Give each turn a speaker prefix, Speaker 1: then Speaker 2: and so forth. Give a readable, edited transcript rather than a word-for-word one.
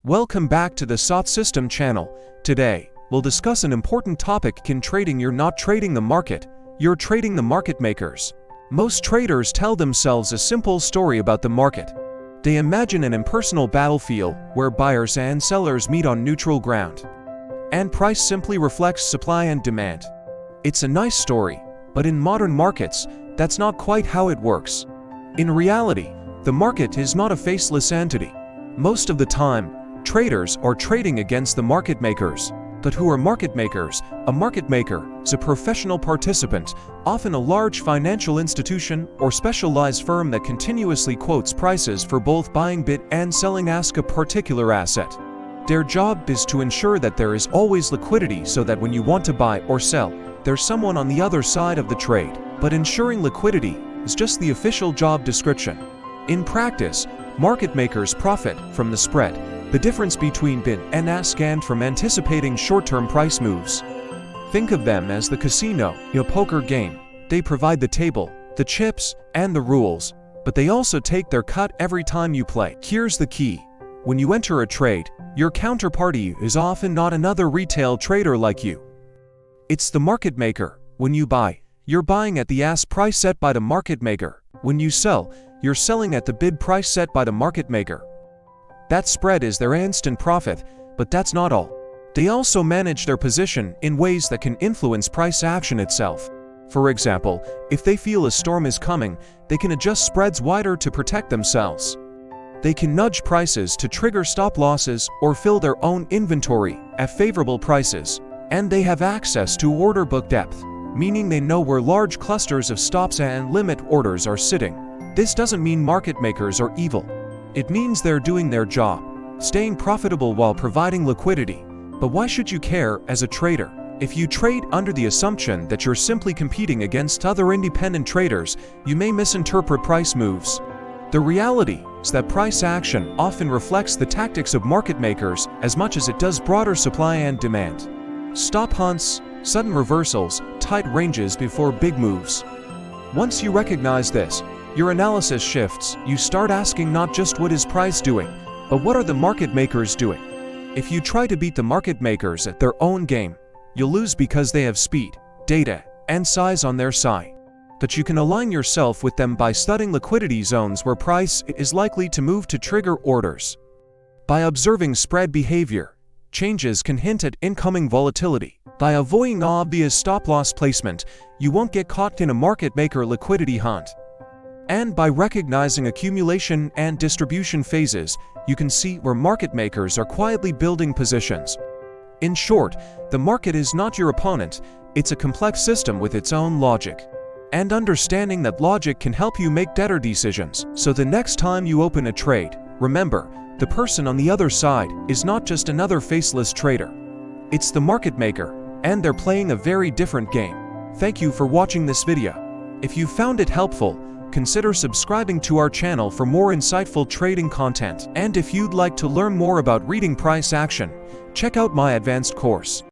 Speaker 1: Welcome back to the SOT System channel. Today, we'll discuss an important topic in trading. You're not trading the market, you're trading the market makers. Most traders tell themselves a simple story about the market. They imagine an impersonal battlefield where buyers and sellers meet on neutral ground, and price simply reflects supply and demand. It's a nice story, but in modern markets, that's not quite how it works. In reality, the market is not a faceless entity. Most of the time, traders are trading against the market makers. But who are market makers? A market maker is a professional participant, often a large financial institution or specialized firm that continuously quotes prices for both buying bid and selling ask a particular asset. Their job is to ensure that there is always liquidity so that when you want to buy or sell, there's someone on the other side of the trade. But ensuring liquidity is just the official job description. In practice, market makers profit from the spread, the difference between bid and ask, and from anticipating short-term price moves. Think of them as the casino in a poker game. They provide the table, the chips, and the rules, but they also take their cut every time you play. Here's the key. When you enter a trade, your counterparty is often not another retail trader like you. It's the market maker. When you buy, you're buying at the ask price set by the market maker. When you sell, you're selling at the bid price set by the market maker. That spread is their instant profit, but that's not all. They also manage their position in ways that can influence price action itself. For example, if they feel a storm is coming, they can adjust spreads wider to protect themselves. They can nudge prices to trigger stop losses or fill their own inventory at favorable prices. And they have access to order book depth, meaning they know where large clusters of stops and limit orders are sitting. This doesn't mean market makers are evil. It means they're doing their job, staying profitable while providing liquidity. But why should you care as a trader? If you trade under the assumption that you're simply competing against other independent traders, you may misinterpret price moves. The reality is that price action often reflects the tactics of market makers as much as it does broader supply and demand. Stop hunts, sudden reversals, tight ranges before big moves. Once you recognize this, your analysis shifts. You start asking not just what is price doing, but what are the market makers doing? If you try to beat the market makers at their own game, you'll lose because they have speed, data, and size on their side. But you can align yourself with them by studying liquidity zones where price is likely to move to trigger orders. By observing spread behavior, changes can hint at incoming volatility. By avoiding obvious stop-loss placement, you won't get caught in a market maker liquidity hunt. And by recognizing accumulation and distribution phases, you can see where market makers are quietly building positions. In short, the market is not your opponent, it's a complex system with its own logic. And understanding that logic can help you make better decisions. So the next time you open a trade, remember, the person on the other side is not just another faceless trader. It's the market maker, and they're playing a very different game. Thank you for watching this video. If you found it helpful, consider subscribing to our channel for more insightful trading content. And if you'd like to learn more about reading price action, check out my advanced course.